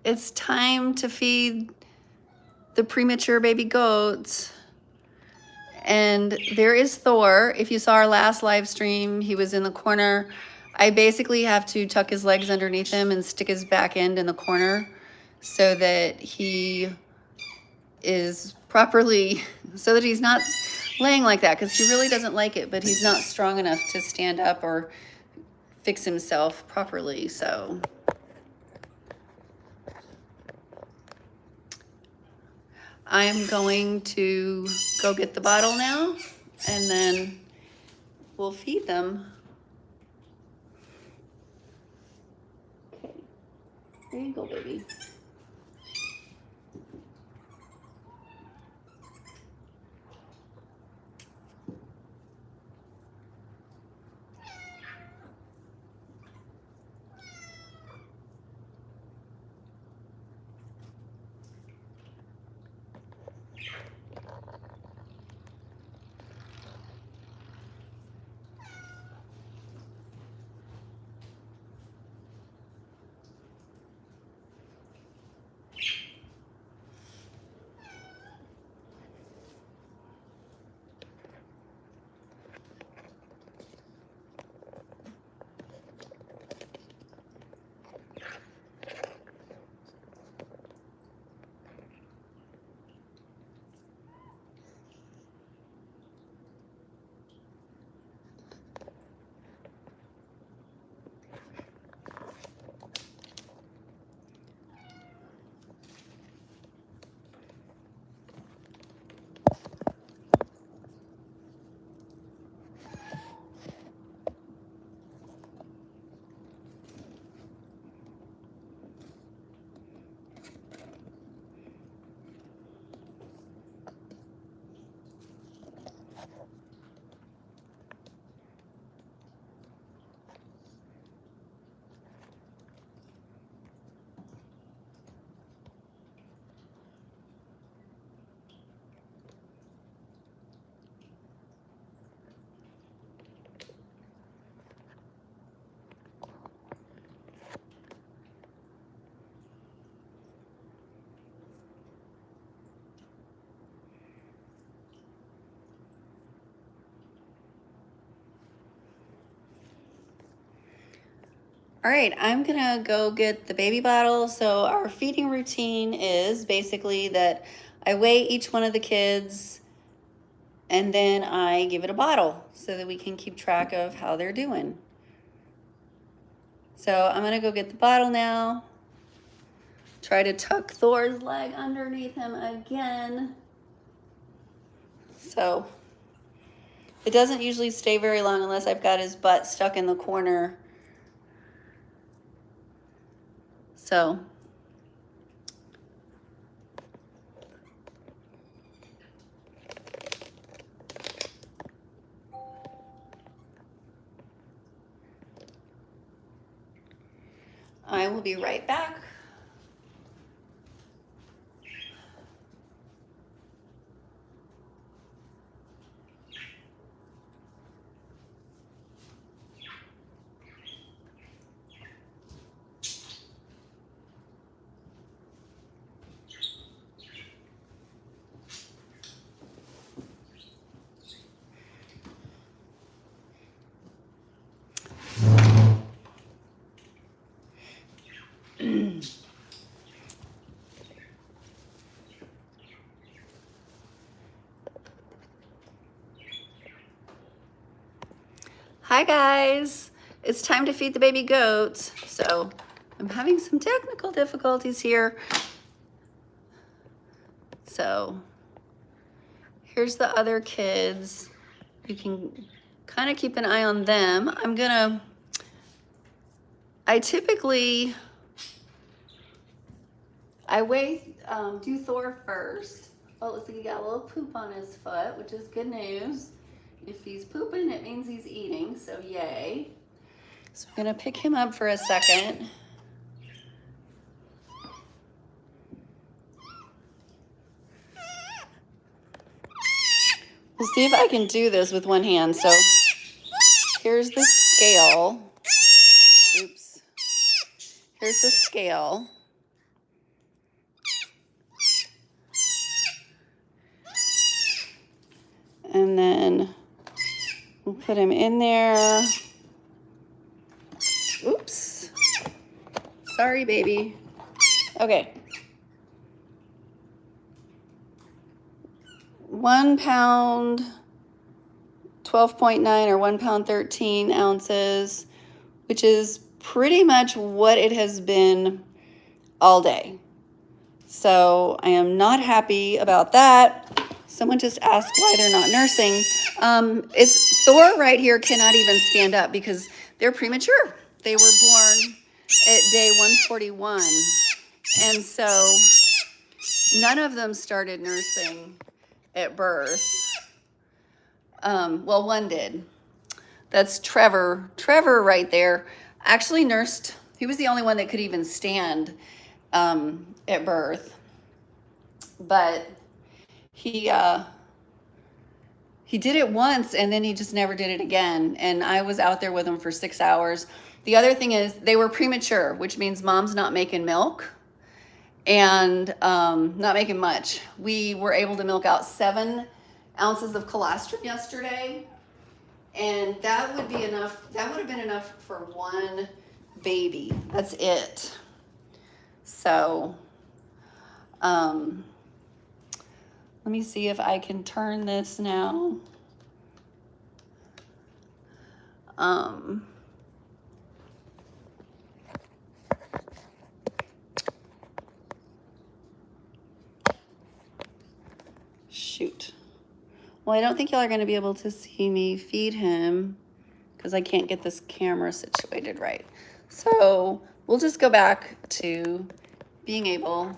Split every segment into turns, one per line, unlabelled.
it's time to feed the premature baby goats. And there is Thor. If you saw our last live stream, he was in the corner. I basically have to tuck his legs underneath him and stick his back end in the corner so that he is properly, so that he's not laying like that, because he really doesn't like it, but he's not strong enough to stand up or fix himself properly. So I'm going to go get the bottle now, and then we'll feed them. Okay, there you go, baby. All right, I'm gonna go get the baby bottle. So our feeding routine is basically that I weigh each one of the kids and then I give it a bottle so that we can keep track of how they're doing. So I'm gonna go get the bottle now. Try to tuck Thor's leg underneath him again. So it doesn't usually stay very long unless I've got his butt stuck in the corner. So I will be right back. Hi guys, it's time to feed the baby goats. So I'm having some technical difficulties here. So here's the other kids. You can kind of keep an eye on them. I do Thor first. Oh, looks like he got a little poop on his foot, which is good news. If he's pooping, it means he's eating, so yay. So I'm gonna pick him up for a second. We'll see if I can do this with one hand. So here's the scale. Oops. Here's the scale. And then we'll put him in there. Oops. Sorry, baby. Okay. 1 pound, 12.9 or 1 pound, 13 ounces, which is pretty much what it has been all day. So I am not happy about that. Someone just asked why they're not nursing. It's Thor right here cannot even stand up because they're premature. They were born at day 141. And so none of them started nursing at birth. Well, one did. That's Trevor. Trevor right there actually nursed. He was the only one that could even stand at birth. But he did it once and then he just never did it again. And I was out there with him for 6 hours. The other thing is they were premature, which means mom's not making milk and not making much. We were able to milk out 7 ounces of colostrum yesterday. And that would be enough. That would have been enough for one baby. That's it. So, let me see if I can turn this now. Shoot. Well, I don't think y'all are going to be able to see me feed him because I can't get this camera situated right. So we'll just go back to being able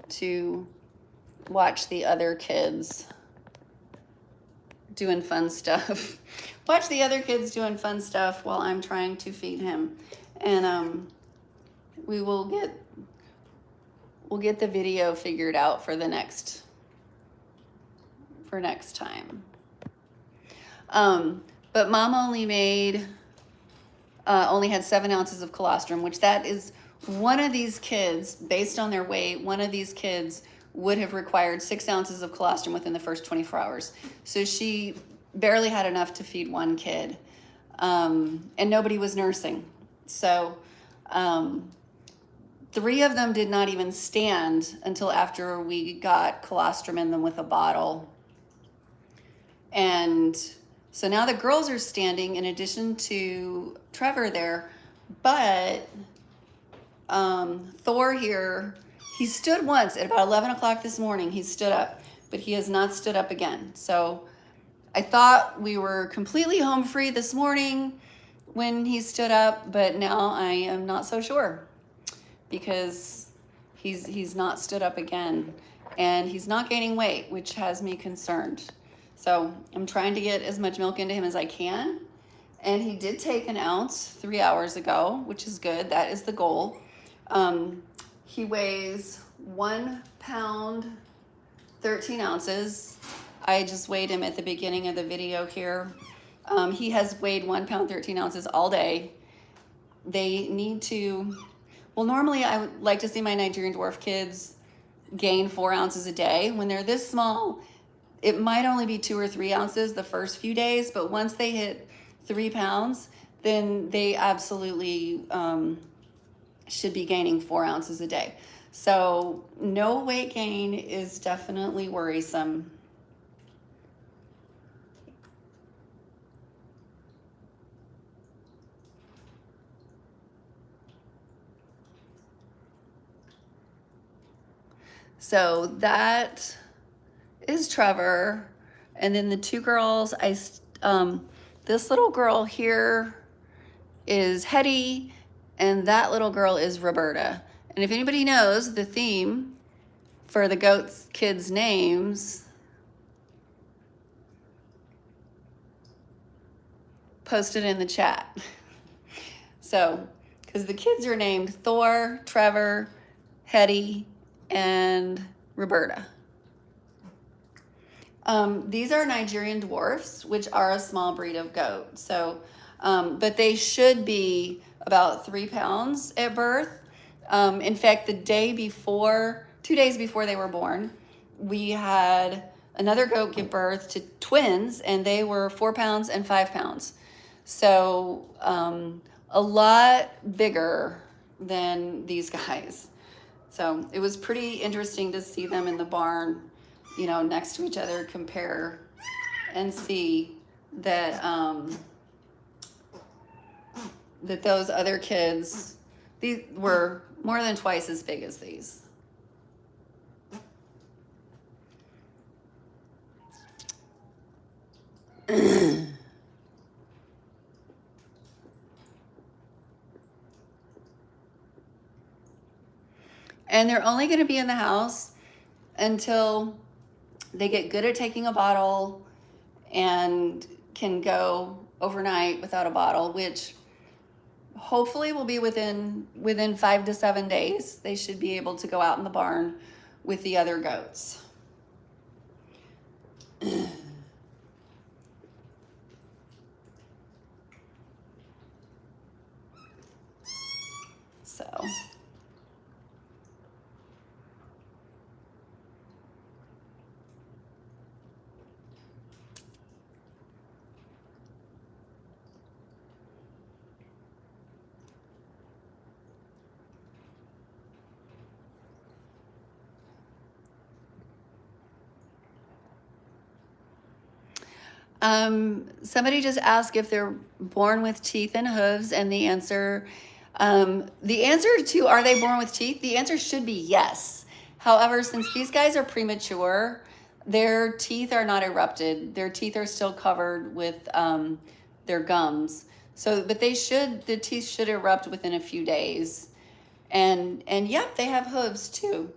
to watch the other kids doing fun stuff. Watch the other kids doing fun stuff while I'm trying to feed him. And we'll get the video figured out for the next time. But mom only had 7 ounces of colostrum, which that is one of these kids, based on their weight, one of these kids would have required 6 ounces of colostrum within the first 24 hours. So she barely had enough to feed one kid. And nobody was nursing. So 3 of them did not even stand until after we got colostrum in them with a bottle. And so now the girls are standing in addition to Trevor there, but Thor here, he stood once at about 11 o'clock this morning. He stood up, but he has not stood up again. So I thought we were completely home free this morning when he stood up, but now I am not so sure because he's not stood up again and he's not gaining weight, which has me concerned. So I'm trying to get as much milk into him as I can. And he did take an ounce 3 hours ago, which is good. That is the goal. He weighs 1 pound, 13 ounces. I just weighed him at the beginning of the video here. He has weighed 1 pound, 13 ounces all day. They need to, well, normally I would like to see my Nigerian dwarf kids gain 4 ounces a day. When they're this small, it might only be 2 or 3 ounces the first few days, but once they hit 3 pounds, then they absolutely should be gaining 4 ounces a day. So no weight gain is definitely worrisome. So that is Trevor. And then the 2 girls, this little girl here is Hetty, and that little girl is Roberta. And if anybody knows the theme for the goats' kids' names, post it in the chat. So, because the kids are named Thor, Trevor, Hetty, and Roberta. These are Nigerian dwarfs, which are a small breed of goat. So, but they should be about 3 pounds at birth. In fact, 2 days before they were born, we had another goat give birth to twins, and they were 4 pounds and 5 pounds. So a lot bigger than these guys. So it was pretty interesting to see them in the barn, you know, next to each other, compare and see that that those other kids, these were more than twice as big as these. And they're only going to be in the house until they get good at taking a bottle and can go overnight without a bottle, which hopefully will be within 5 to 7 days. They should be able to go out in the barn with the other goats. So somebody just asked if they're born with teeth and hooves, and the answer to are they born with teeth? The answer should be yes. However, since these guys are premature, their teeth are not erupted. Their teeth are still covered with their gums. So, but the teeth should erupt within a few days. And yep, they have hooves too.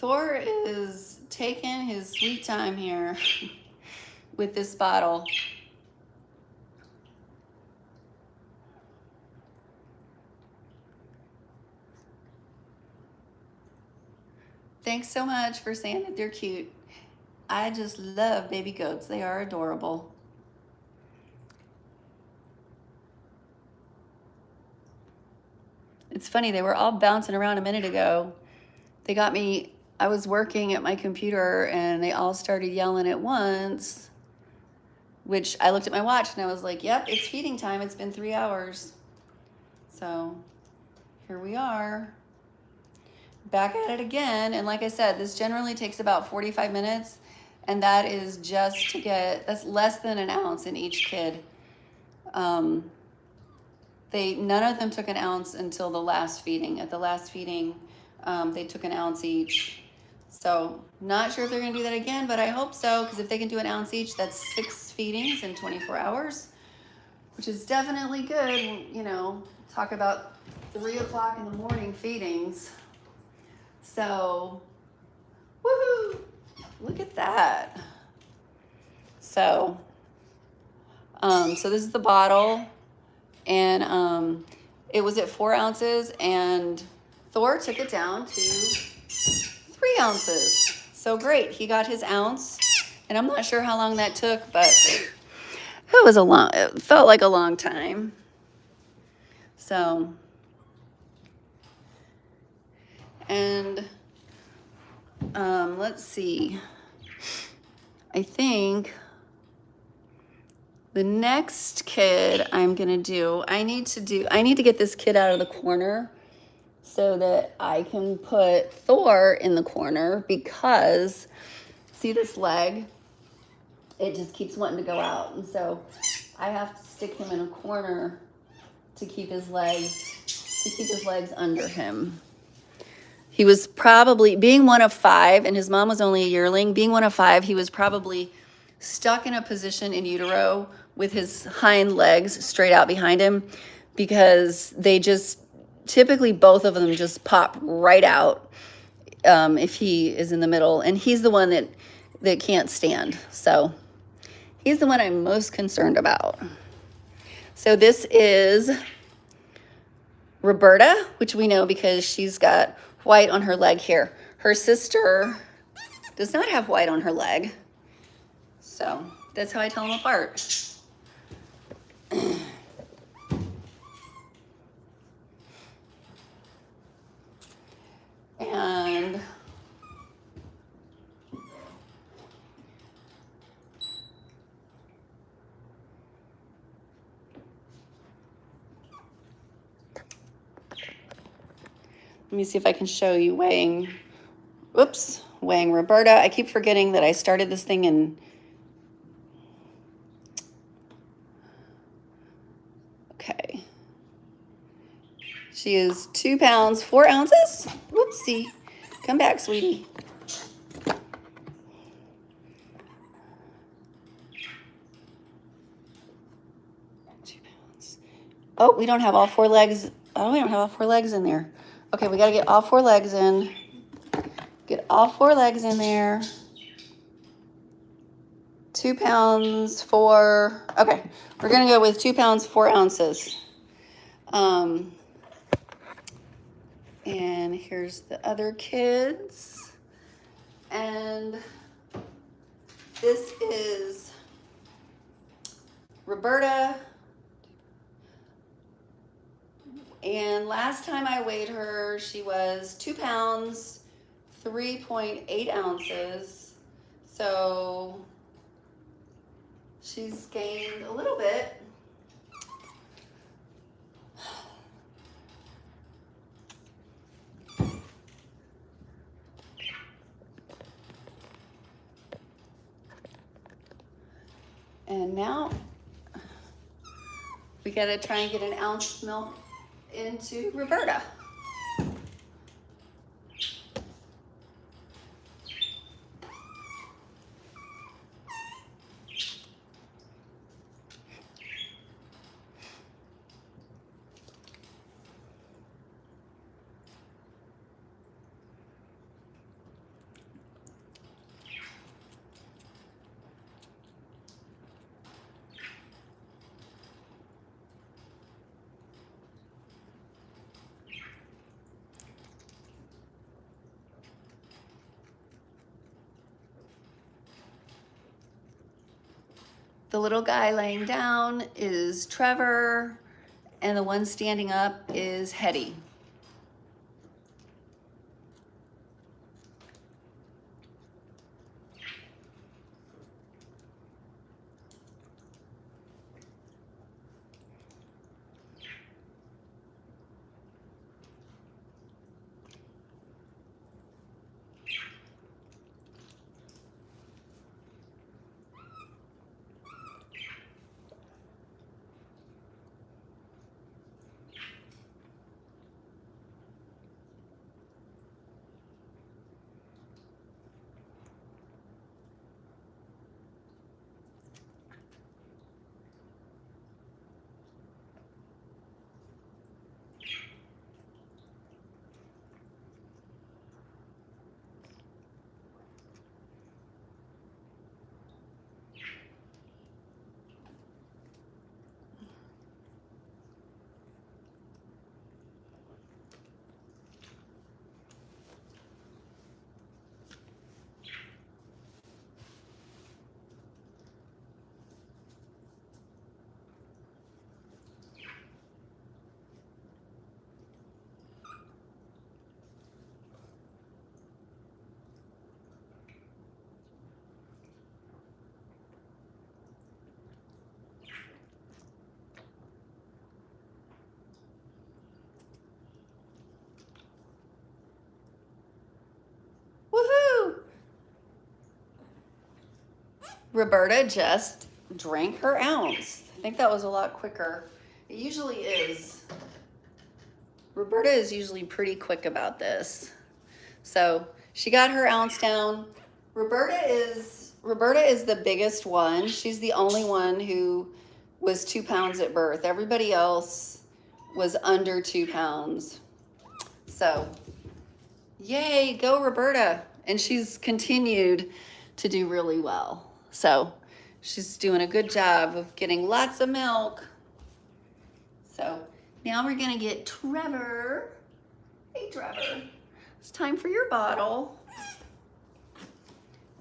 Thor is taking his sweet time here with this bottle. Thanks so much for saying that they're cute. I just love baby goats. They are adorable. It's funny, they were all bouncing around a minute ago. They got me, I was working at my computer and they all started yelling at once, which I looked at my watch and I was like, yep, it's feeding time. It's been 3 hours. So here we are, back at it again. And like I said, this generally takes about 45 minutes, and that is just to get, that's less than an ounce in each kid. None of them took an ounce until the last feeding. At the last feeding, they took an ounce each. So not sure if they're gonna do that again, but I hope so, because if they can do an ounce each, that's 6 feedings in 24 hours, which is definitely good. You know, talk about 3 o'clock in the morning feedings. So, woohoo, look at that. So, so this is the bottle, and it was at 4 ounces, and Thor took it down to 3 ounces. So great, he got his ounce, and I'm not sure how long that took, but it felt like a long time. So, and let's see, I think the next kid I'm gonna do, I need to get this kid out of the corner so that I can put Thor in the corner, because see this leg? It just keeps wanting to go out. And so I have to stick him in a corner to keep his legs under him. He was probably, being one of 5, and his mom was only a yearling, being one of 5, he was probably stuck in a position in utero with his hind legs straight out behind him, because they just, typically both of them just pop right out if he is in the middle. And he's the one that can't stand. So he's the one I'm most concerned about. So this is Roberta, which we know because she's got white on her leg here. Her sister does not have white on her leg. So that's how I tell them apart. And let me see if I can show you weighing Roberta. I keep forgetting that I started this thing in, okay. She is 2 pounds, 4 ounces. Whoopsie. Come back, sweetie. Oh, we don't have all 4 legs. Oh, we don't have all 4 legs in there. Okay, we got to get all 4 legs in. Get all 4 legs in there. 2 pounds, 4. Okay, we're going to go with 2 pounds, 4 ounces. And here's the other kids. And this is Roberta. And last time I weighed her, she was 2 pounds, 3.8 ounces. So she's gained a little bit. And now we gotta try and get an ounce of milk into Roberta. The little guy laying down is Trevor, and the one standing up is Hetty. Woohoo! Roberta just drank her ounce. I think that was a lot quicker. It usually is. Roberta is usually pretty quick about this. So she got her ounce down. Roberta is the biggest one. She's the only one who was 2 pounds at birth. Everybody else was under 2 pounds. So yay, go Roberta. And she's continued to do really well. So she's doing a good job of getting lots of milk. So Now we're gonna get Trevor. Hey Trevor, it's time for your bottle.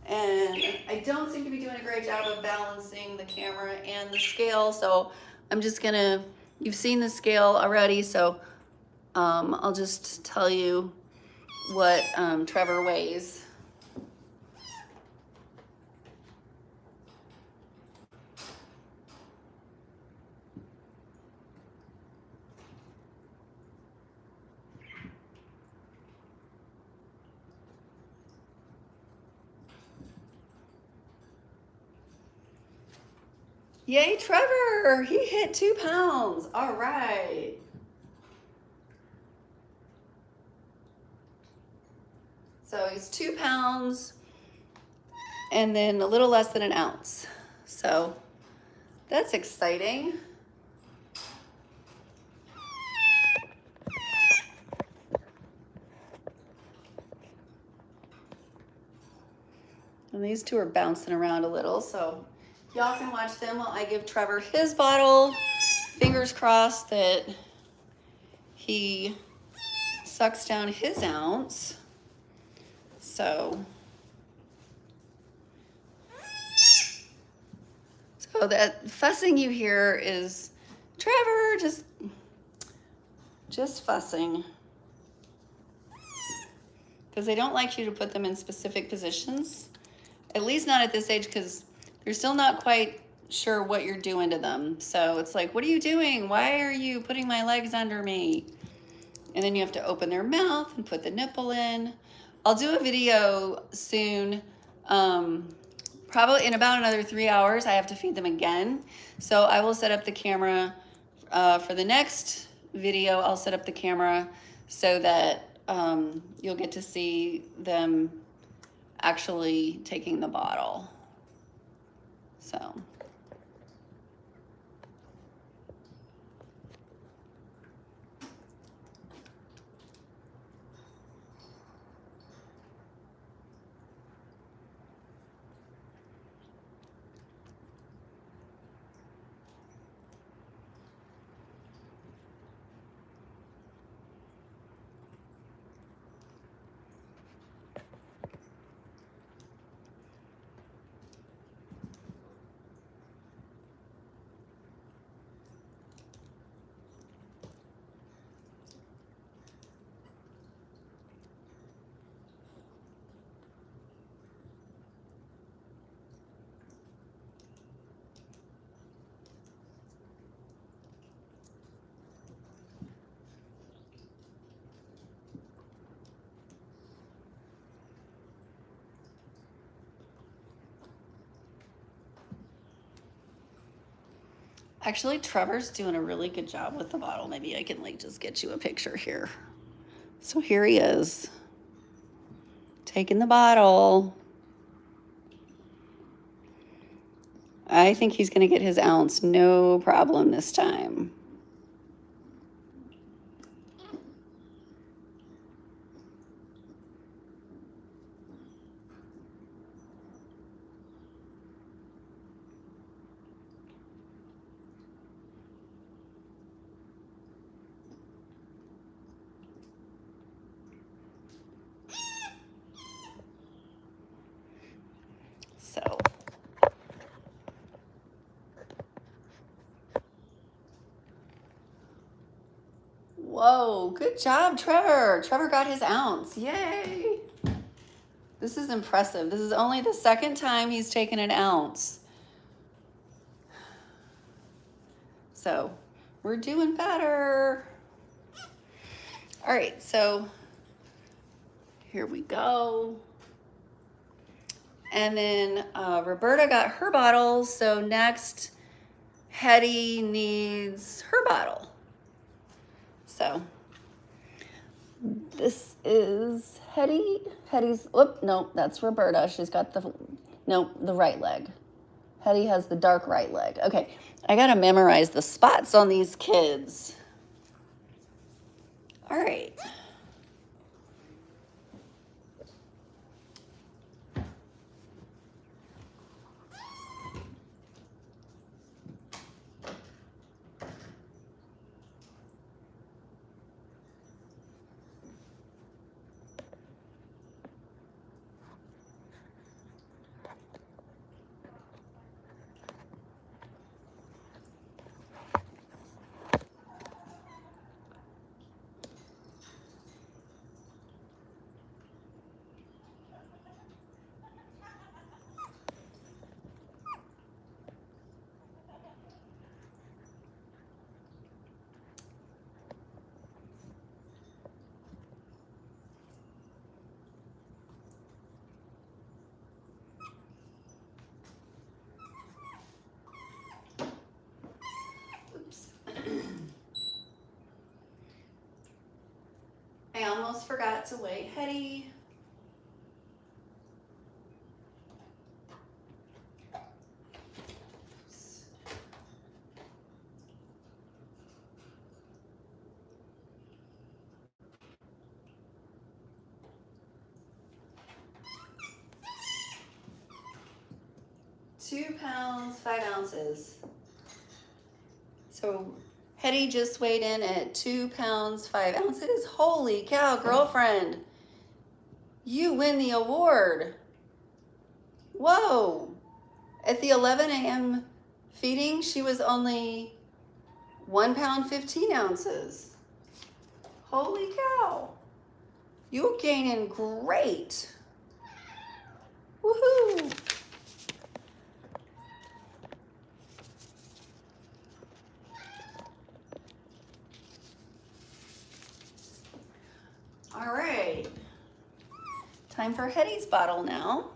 And I don't seem to be doing a great job of balancing the camera and the scale, so I'm just gonna, you've seen the scale already, so I'll just tell you what Trevor weighs. Yay, Trevor! He hit 2 pounds. All right. So he's 2 pounds and then a little less than an ounce. So that's exciting. And these two are bouncing around a little, so y'all can watch them while I give Trevor his bottle. Fingers crossed that he sucks down his ounce. So that fussing you hear is Trevor just fussing. Because they don't like you to put them in specific positions. At least not at this age, because they're still not quite sure what you're doing to them. So it's like, what are you doing? Why are you putting my legs under me? And then you have to open their mouth and put the nipple in. I'll do a video soon. Probably in about another 3 hours, I have to feed them again. So I will set up the camera for the next video. I'll set up the camera so that you'll get to see them actually taking the bottle. So. Actually, Trevor's doing a really good job with the bottle. Maybe I can like just get you a picture here. So here he is, taking the bottle. I think he's gonna get his ounce, no problem this time. So. Whoa, good job, Trevor. Trevor got his ounce, yay. This is impressive. This is only the second time he's taken an ounce. So we're doing better. All right, so here we go. And then Roberta got her bottle, so next Hetty needs her bottle. So this is Hetty. Hetty's, whoop, no, that's Roberta. She's got the right leg. Hetty has the dark right leg. Okay, I gotta memorize the spots on these kids. All right. cats away. Hetty. £2, 5 ounces. So Hetty just weighed in at 2 pounds, 5 ounces. Holy cow, girlfriend. You win the award. Whoa. At the 11 a.m. feeding, she was only 1 pound, 15 ounces. Holy cow. You're gaining great. Woohoo. All right. Time for Hetty's bottle now.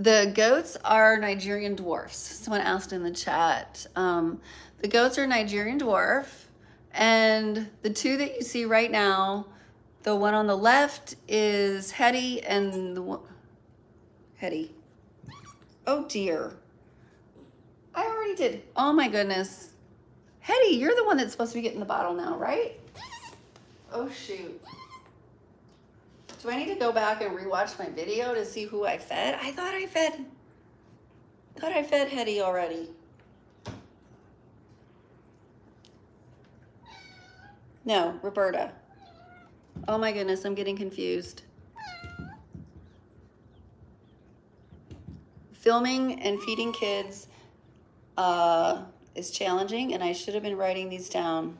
The goats are Nigerian dwarfs. Someone asked in the chat. The goats are Nigerian dwarf, and the two that you see right now, the one on the left is Hetty, and the one, Hetty. Oh dear. I already did. Oh my goodness. Hetty, you're the one that's supposed to be getting the bottle now, right? Oh shoot. Do I need to go back and rewatch my video to see who I fed? I thought I fed Hetty already. No, Roberta. Oh my goodness, I'm getting confused. Filming and feeding kids is challenging, and I should have been writing these down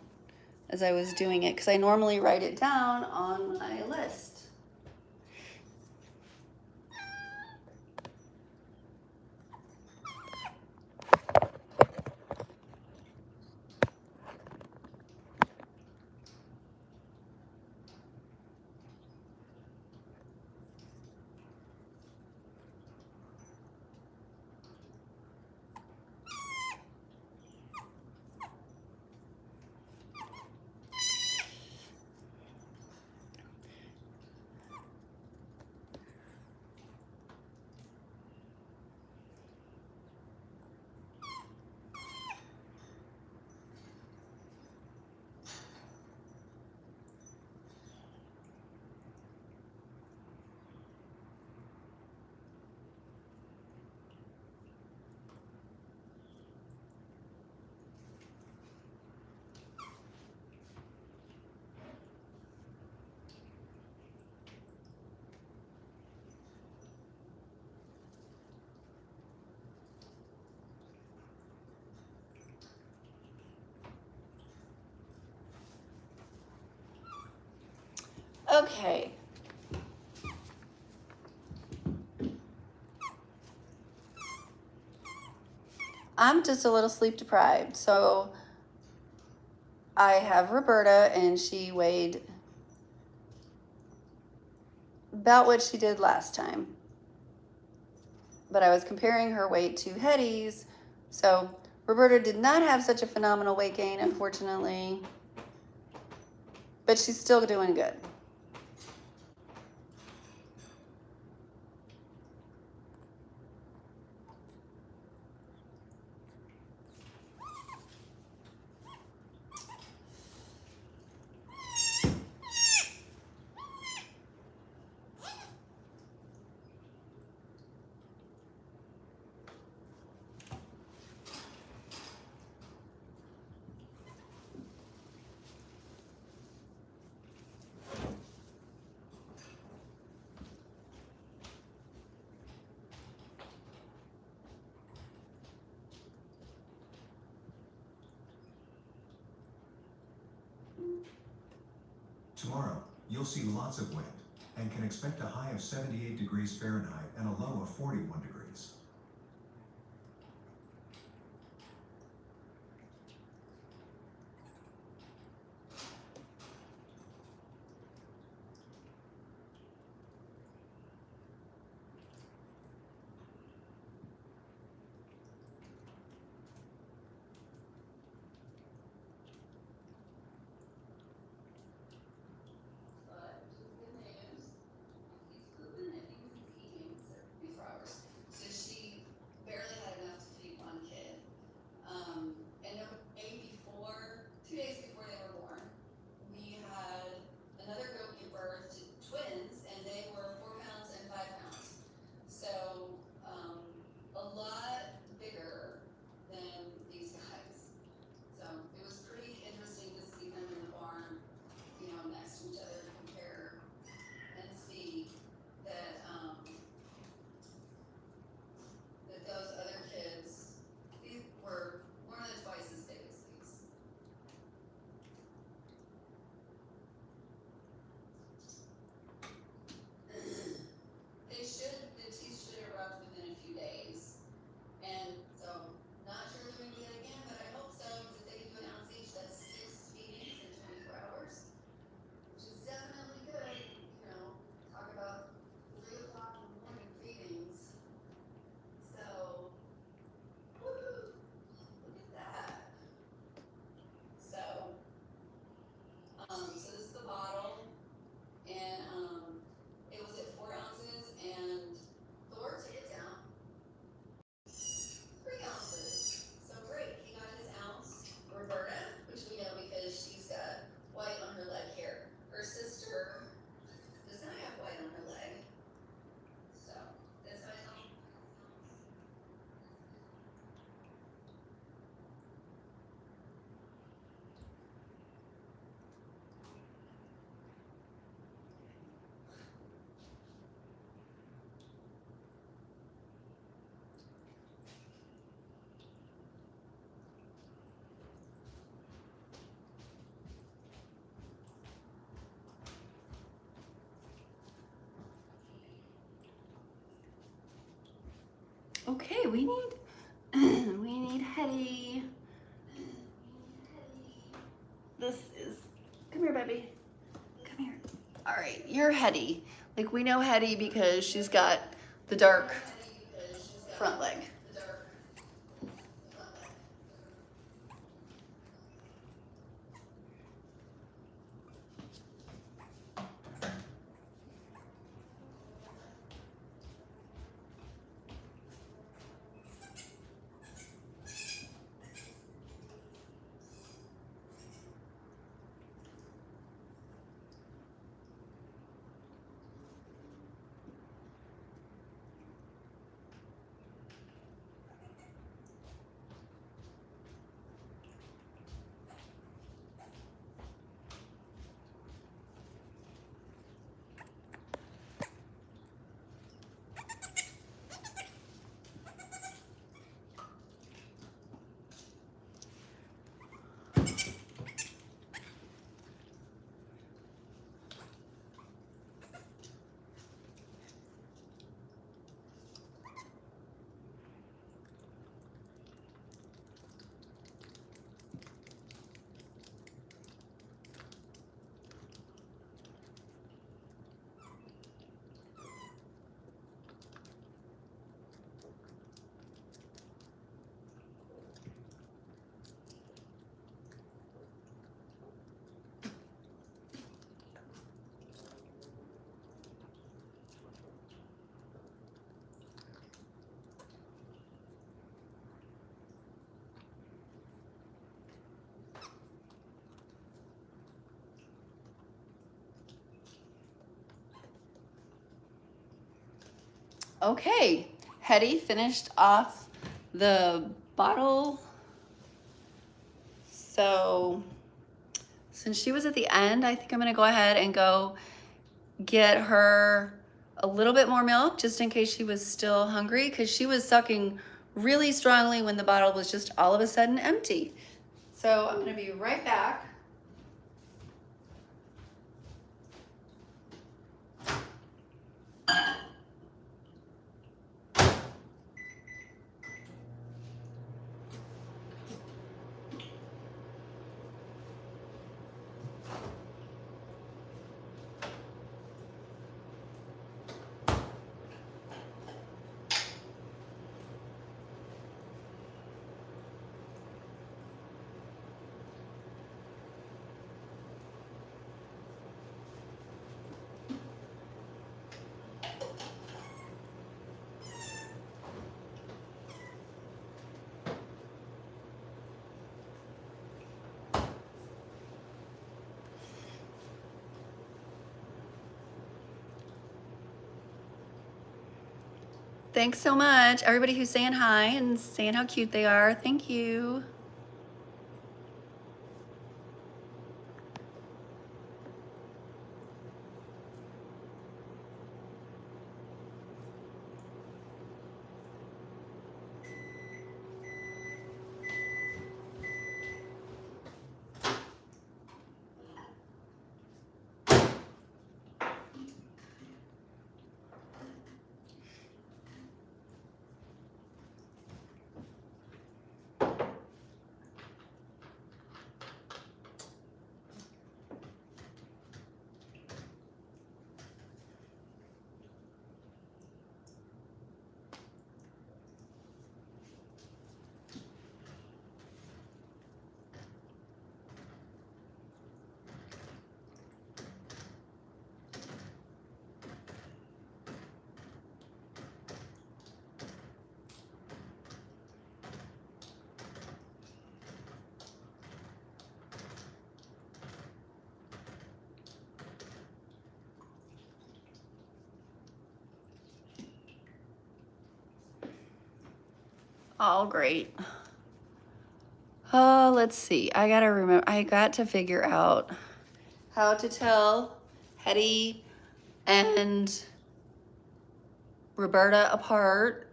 as I was doing it, because I normally write it down on my list. Okay. I'm just a little sleep deprived, so I have Roberta, and she weighed about what she did last time. But I was comparing her weight to Hetty's, so Roberta did not have such a phenomenal weight gain, unfortunately, but she's still doing good.
Tomorrow, you'll see lots of wind and can expect a high of 78 degrees Fahrenheit and a low of 41 degrees.
Roberta, which we know because she's got white on her leg here. Her sister does not have white on her leg. So that's how I know. Okay, we need Hetty. This is, come here, baby. Come here. All right, you're Hetty. Like, we know Hetty because she's got the dark front leg. Okay, Hetty finished off the bottle. So since she was at the end, I think I'm gonna go ahead and go get her a little bit more milk just in case she was still hungry, because she was sucking really strongly when the bottle was just all of a sudden empty. So I'm gonna be right back. Thanks so much, everybody who's saying hi and saying how cute they are. Thank you. All great. Oh, let's see. I got to figure out how to tell Hetty and Roberta apart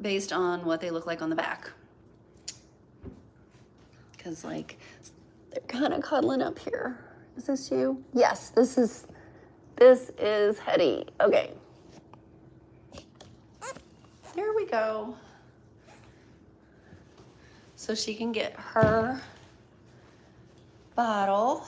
based on what they look like on the back. Because like, they're kind of cuddling up here. Is this you? Yes, this is Hetty. Okay. There we go. So she can get her bottle.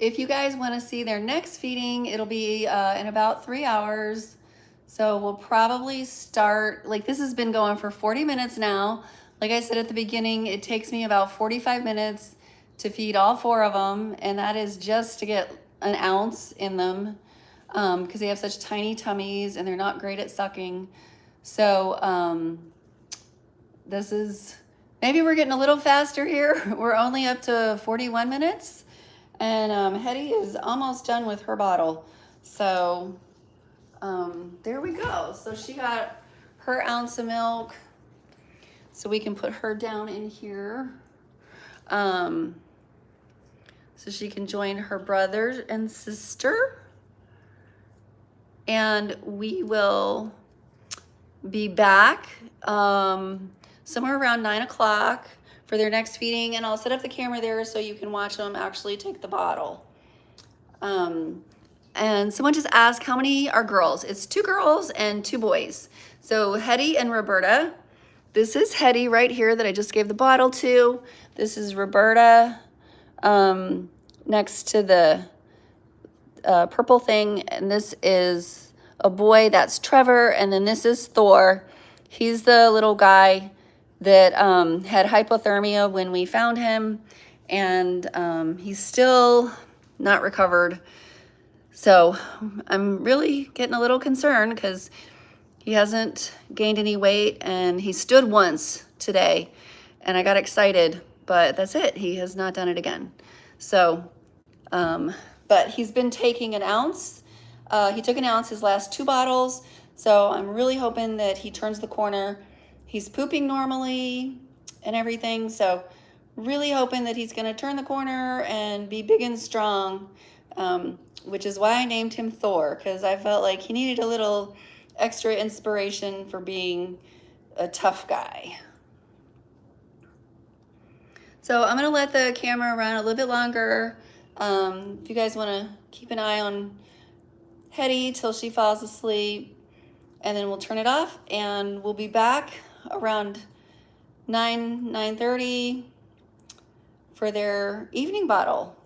If you guys want to see their next feeding, it'll be in about 3 hours. So we'll probably start, like this has been going for 40 minutes now. Like I said at the beginning, it takes me about 45 minutes to feed all 4 of them. And that is just to get an ounce in them because they have such tiny tummies and they're not great at sucking. So this is, maybe we're getting a little faster here. We're only up to 41 minutes. And Hetty is almost done with her bottle. So there we go. So she got her ounce of milk. So we can put her down in here. So she can join her brother and sister. And we will be back somewhere around 9 o'clock for for their next feeding, and I'll set up the camera there so you can watch them actually take the bottle. And someone just asked how many are girls. It's 2 girls and 2 boys. So Hetty and Roberta. This is Hetty right here that I just gave the bottle to. This is Roberta next to the purple thing. And this is a boy, that's Trevor. And then this is Thor. He's the little guy that had hypothermia when we found him. And he's still not recovered. So I'm really getting a little concerned because he hasn't gained any weight, and he stood once today and I got excited, but that's it. He has not done it again. So, but he's been taking an ounce. He took an ounce his last 2 bottles. So I'm really hoping that he turns the corner. He's pooping normally and everything. So really hoping that he's going to turn the corner and be big and strong. Which is why I named him Thor, because I felt like he needed a little extra inspiration for being a tough guy. So I'm going to let the camera run a little bit longer. If you guys want to keep an eye on Hetty till she falls asleep, and then we'll turn it off, and we'll be back around 9:30 for their evening bottle.